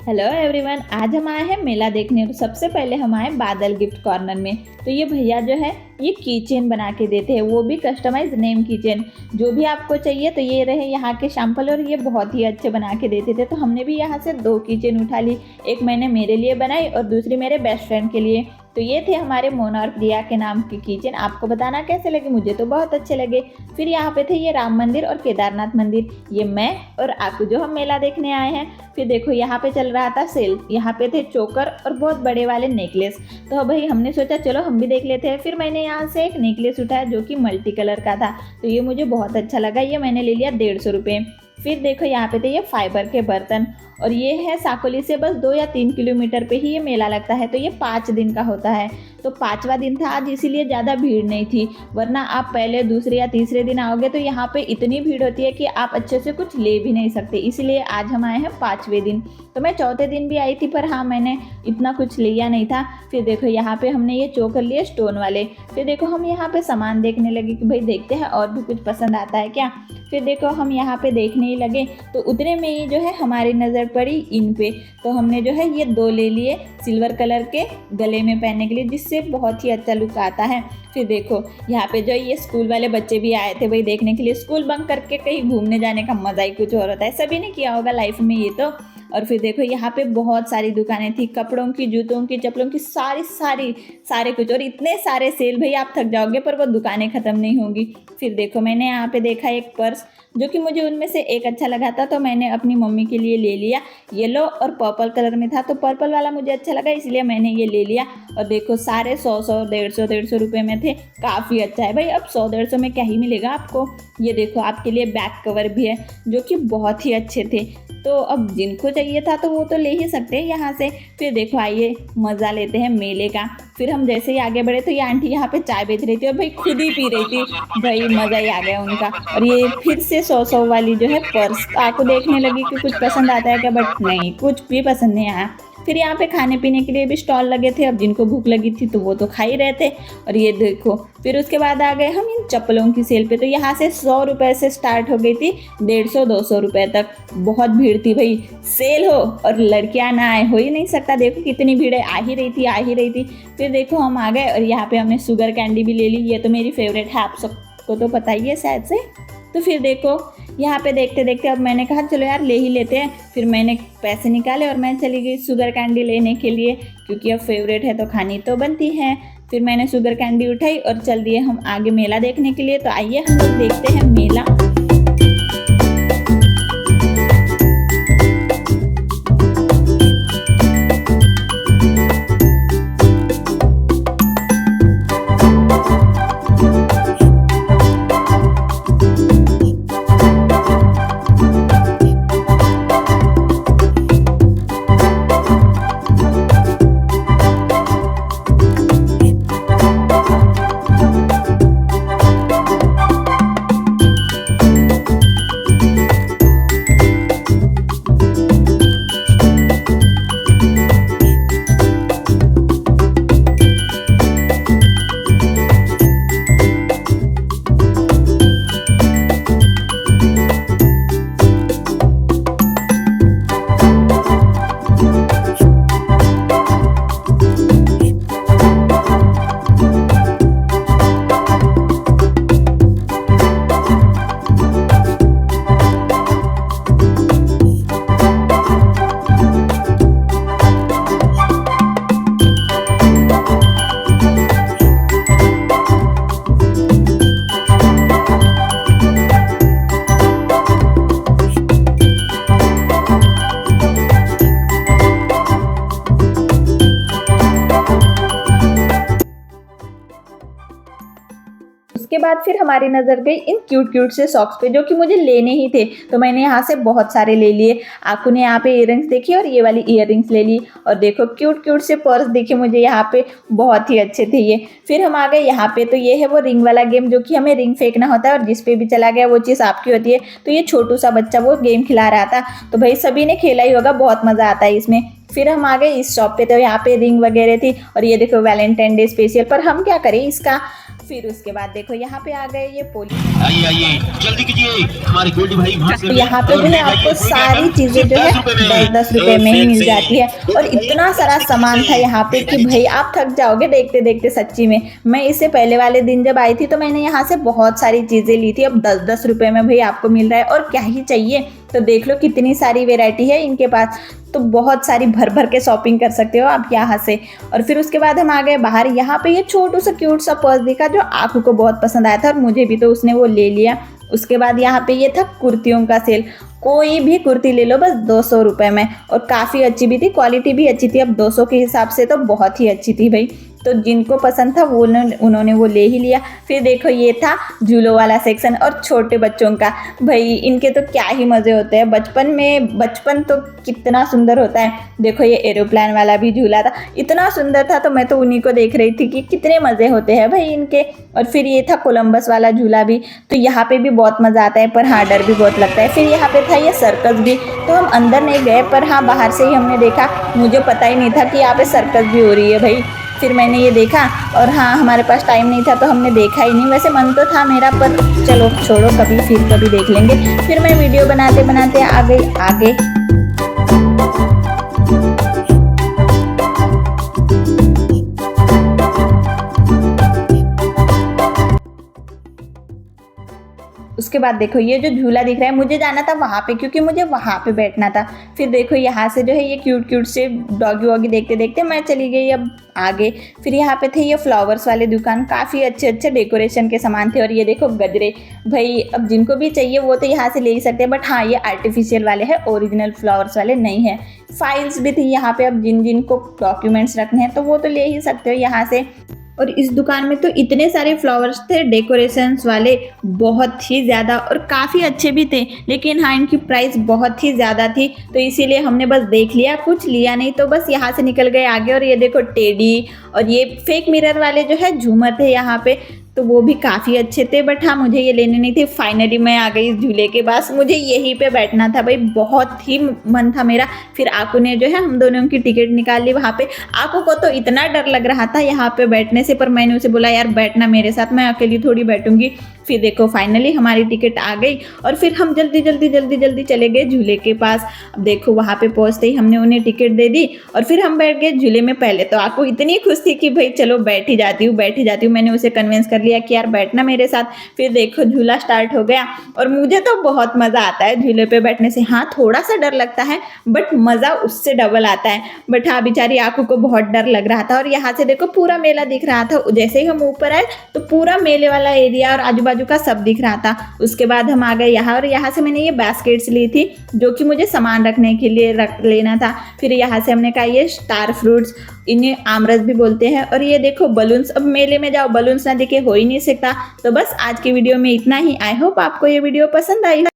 Hello everyone, आज हम आए हैं मेला देखने। तो सबसे पहले हम आए बादल गिफ्ट कॉर्नर में। तो ये भैया जो है ये की चेन बना के देते हैं, वो भी कस्टमाइज नेम की चेन। जो भी आपको चाहिए तो ये रहे यहाँ के सैंपल, और ये बहुत ही अच्छे बना के देते थे। तो हमने भी यहाँ से 2 की चेन उठा ली। एक मैंने मेरे लिए बनाई और दूसरी मेरे बेस्ट फ्रेंड के लिए। तो ये थे हमारे मोना और प्रिया के नाम की किचन। आपको बताना कैसे लगे, मुझे तो बहुत अच्छे लगे। फिर यहाँ पे थे ये राम मंदिर और केदारनाथ मंदिर। ये मैं और आकू जो हम मेला देखने आए हैं। फिर देखो यहाँ पे चल रहा था सेल। यहाँ पे थे चोकर और बहुत बड़े वाले नेकलेस। तो भाई हमने सोचा चलो हम भी देख लेते हैं। फिर मैंने यहाँ से एक नेकलेस उठाया जो कि मल्टी कलर का था। तो ये मुझे बहुत अच्छा लगा। ये मैंने ले लिया 150 रुपये। फिर देखो यहाँ पे थे ये फाइबर के बर्तन, और ये है साकोली से बस 2 या 3 किलोमीटर पे ही ये मेला लगता है। तो ये 5 दिन का होता है। तो 5वां दिन था आज, इसीलिए ज़्यादा भीड़ नहीं थी। वरना आप पहले, दूसरे या तीसरे दिन आओगे तो यहाँ पे इतनी भीड़ होती है कि आप अच्छे से कुछ ले भी नहीं सकते। इसलिए आज हम आए हैं 5वें दिन। तो मैं 4थे दिन भी आई थी, पर हाँ मैंने इतना कुछ लिया नहीं था। फिर देखो यहाँ पे हमने ये चोकर लिए स्टोन वाले। फिर देखो हम यहाँ पे सामान देखने लगे कि भाई देखते हैं और भी कुछ पसंद आता है क्या। फिर देखो हम यहाँ पे देखने ही लगे, तो उतने में ही जो है हमारी नज़र पड़ी इन पे। तो हमने जो है ये 2 ले लिए सिल्वर कलर के गले में पहनने के लिए, जिससे बहुत ही अच्छा लुक आता है। फिर देखो यहाँ पे जो ये स्कूल वाले बच्चे भी आए थे भाई देखने के लिए। स्कूल बंक करके कहीं घूमने जाने का मज़ा ही कुछ और होता है। सभी ने किया होगा लाइफ में ये तो। और फिर देखो यहाँ पे बहुत सारी दुकानें थी, कपड़ों की, जूतों की, चप्पलों की, सारे कुछ। और इतने सारे सेल, भाई आप थक जाओगे पर वो दुकानें ख़त्म नहीं होंगी। फिर देखो मैंने यहाँ पे देखा एक पर्स, जो कि मुझे उनमें से एक अच्छा लगा था। तो मैंने अपनी मम्मी के लिए ले लिया। येलो और पर्पल कलर में था, तो पर्पल वाला मुझे अच्छा लगा, इसलिए मैंने ये ले लिया। और देखो सारे 100 150 रुपये में थे। काफ़ी अच्छा है भाई। अब 100 150 में क्या ही मिलेगा आपको। ये देखो आपके लिए बैक कवर भी है, जो कि बहुत ही अच्छे थे। तो अब जिनको चाहिए था तो वो तो ले ही सकते हैं यहाँ से। फिर देखो आइए मज़ा लेते हैं मेले का। फिर हम जैसे ही आगे बढ़े तो ये आंटी यहाँ पे चाय बेच रही थी, और भाई खुद ही पी रही थी। भाई मज़ा ही आ गया उनका। और ये फिर से 100 वाली जो है पर्स आपको देखने लगी कि कुछ पसंद आता है क्या, बट नहीं, कुछ भी पसंद नहीं आया। फिर यहाँ पे खाने पीने के लिए भी स्टॉल लगे थे। अब जिनको भूख लगी थी तो वो तो खा ही रहे थे। और ये देखो फिर उसके बाद आ गए हम इन चप्पलों की सेल पे। तो यहाँ से 100 रुपये से स्टार्ट हो गई थी 150 200 रुपये तक। बहुत भीड़ थी भाई। सेल हो और लड़कियाँ ना आए, हो ही नहीं सकता। देखो कितनी भीड़ है, आ ही रही थी। फिर देखो हम आ गए, और यहाँ पे हमने शुगर कैंडी भी ले ली। ये तो मेरी फेवरेट है, आप सबको तो पता ही है शायद से। तो फिर देखो यहाँ पे देखते देखते अब मैंने कहा चलो यार ले ही लेते हैं। फिर मैंने पैसे निकाले और मैं चली गई शुगर कैंडी लेने के लिए, क्योंकि अब फेवरेट है तो खानी तो बनती है। फिर मैंने शुगर कैंडी उठाई और चल दिए हम आगे मेला देखने के लिए। तो आइए हम लोग देखते हैं मेला। उसके बाद फिर हमारी नज़र गई इन क्यूट से सॉक्स पे, जो कि मुझे लेने ही थे। तो मैंने यहाँ से बहुत सारे ले लिए। आकू ने यहाँ पे इयररिंग्स देखी और ये वाली इयररिंग्स ले ली। और देखो क्यूट से पर्स दिखे मुझे यहाँ पे, बहुत ही अच्छे थे ये। फिर हम आ गए यहाँ पे। तो ये है वो रिंग वाला गेम, जो कि हमें रिंग फेंकना होता है और जिस पे भी चला गया वो चीज़ आपकी होती है। तो ये छोटू सा बच्चा वो गेम खिला रहा था। तो भाई सभी ने खेला ही होगा, बहुत मज़ा आता है इसमें। फिर हम आ गए इस शॉप पे। तो यहाँ पे रिंग वगैरह थी। और ये देखो वैलेंटाइन डे स्पेशल, पर हम क्या करें, इसका फिर उसके बाद देखो यहाँ पे आ गए ये पोली। आइए आइए जल्दी कीजिए, हमारे गोल्डी भाई वहाँ से तो यहाँ पे जो है आपको सारी चीजें जो है 10-10 रुपए में ही मिल जाती है। और इतना सारा सामान था यहाँ पे कि भाई आप थक जाओगे देखते देखते सच्ची में। मैं इससे पहले वाले दिन जब आई थी तो मैंने यहाँ से बहुत सारी चीजें ली थी। अब 10-10 रुपए में भाई आपको मिल रहा है और क्या ही चाहिए। तो देख लो कितनी सारी वेराइटी है इनके पास। तो बहुत सारी भर भर के शॉपिंग कर सकते हो आप यहाँ से। और फिर उसके बाद हम आ गए बाहर। यहाँ पे ये छोटू सा क्यूट सा पर्स दिखा जो आँखों को बहुत पसंद आया था और मुझे भी, तो उसने वो ले लिया। उसके बाद यहाँ पे ये था कुर्तियों का सेल। कोई भी कुर्ती ले लो बस 200 रुपये में, और काफ़ी अच्छी भी थी, क्वालिटी भी अच्छी थी। अब 200 के हिसाब से तो बहुत ही अच्छी थी भाई। तो जिनको पसंद था वो उन्होंने वो ले ही लिया। फिर देखो ये था झूलों वाला सेक्शन और छोटे बच्चों का। भाई इनके तो क्या ही मज़े होते हैं बचपन तो कितना सुंदर होता है। देखो ये एरोप्लेन वाला भी झूला था, इतना सुंदर था। तो मैं तो उन्हीं को देख रही थी कि कितने मज़े होते हैं भाई इनके। और फिर ये था कोलंबस वाला झूला भी। तो यहाँ पे भी बहुत मज़ा आता है, पर हाँ डर भी बहुत लगता है। फिर यहाँ पे था ये सर्कस भी। तो हम अंदर नहीं गए, पर हाँ बाहर से ही हमने देखा। मुझे पता ही नहीं था कि यहाँ पे सर्कस भी हो रही है भाई। फिर मैंने ये देखा और हाँ हमारे पास टाइम नहीं था तो हमने देखा ही नहीं। वैसे मन तो था मेरा, पर चलो छोड़ो, फिर कभी देख लेंगे। फिर मैं वीडियो बनाते बनाते आ गई आगे। उसके बाद देखो ये जो झूला दिख रहा है, मुझे जाना था वहाँ पे क्योंकि मुझे वहाँ पे बैठना था। फिर देखो यहाँ से जो है ये क्यूट क्यूट से डॉगी वॉगी देखते देखते मैं चली गई अब आगे। फिर यहाँ पे थे ये फ्लावर्स वाले दुकान, काफ़ी अच्छे अच्छे डेकोरेशन के सामान थे। और ये देखो गजरे, भाई अब जिनको भी चाहिए वो तो यहाँ से ले ही सकते हैं, बट हाँ ये आर्टिफिशियल वाले हैं, ओरिजिनल फ्लावर्स वाले नहीं है। फाइल्स भी थी यहाँ पे, अब जिनको डॉक्यूमेंट्स रखने हैं तो वो तो ले ही सकते हो यहाँ से। और इस दुकान में तो इतने सारे फ्लावर्स थे डेकोरेशंस वाले, बहुत ही ज़्यादा, और काफ़ी अच्छे भी थे। लेकिन हाँ इनकी प्राइस बहुत ही ज़्यादा थी, तो इसीलिए हमने बस देख लिया, कुछ लिया नहीं। तो बस यहाँ से निकल गए आगे। और ये देखो टेडी और ये फेक मिरर वाले जो है झूमर थे यहाँ पे, तो वो भी काफ़ी अच्छे थे। बट हाँ मुझे ये लेने नहीं थे। फाइनली मैं आ गई इस झूले के पास, मुझे यहीं पे बैठना था भाई, बहुत ही मन था मेरा। फिर आकू ने जो है हम दोनों की टिकट निकाल ली वहाँ पे। आकू को तो इतना डर लग रहा था यहाँ पे बैठने से, पर मैंने उसे बोला यार बैठना मेरे साथ, मैं अकेली थोड़ी बैठूंगी। फिर देखो फाइनली हमारी टिकट आ गई और फिर हम जल्दी जल्दी चले गए झूले के पास। अब देखो वहाँ पे पहुँचते ही हमने उन्हें टिकट दे दी और फिर हम बैठ गए झूले में। पहले तो आकू इतनी खुश थी कि भाई चलो बैठ ही जाती हूँ। मैंने उसे कन्विंस कर लिया कि यार बैठना मेरे साथ। फिर देखो झूला स्टार्ट हो गया और मुझे तो बहुत मज़ा आता है झूले पे बैठने से। हाँ थोड़ा सा डर लगता है बट मज़ा उससे डबल आता है। बट हाँ बेचारी आकू को बहुत डर लग रहा था। और यहाँ से देखो पूरा मेला दिख रहा था। जैसे ही हम ऊपर आए तो पूरा मेले वाला एरिया और आजू बाजू का सब दिख रहा था। उसके बाद हम आ गए यहाँ, और यहाँ से मैंने ये बास्केट्स ली थी जो कि मुझे सामान रखने के लिए लेना था। फिर यहाँ से हमने कहा ये स्टार फ्रूट्स, इन्हें आमरस भी बोलते हैं। और ये देखो बलून्स, अब मेले में जाओ बलून्स ना दिखे हो ही नहीं सकता। तो बस आज की वीडियो में इतना ही। आई होप आपको ये वीडियो पसंद आई।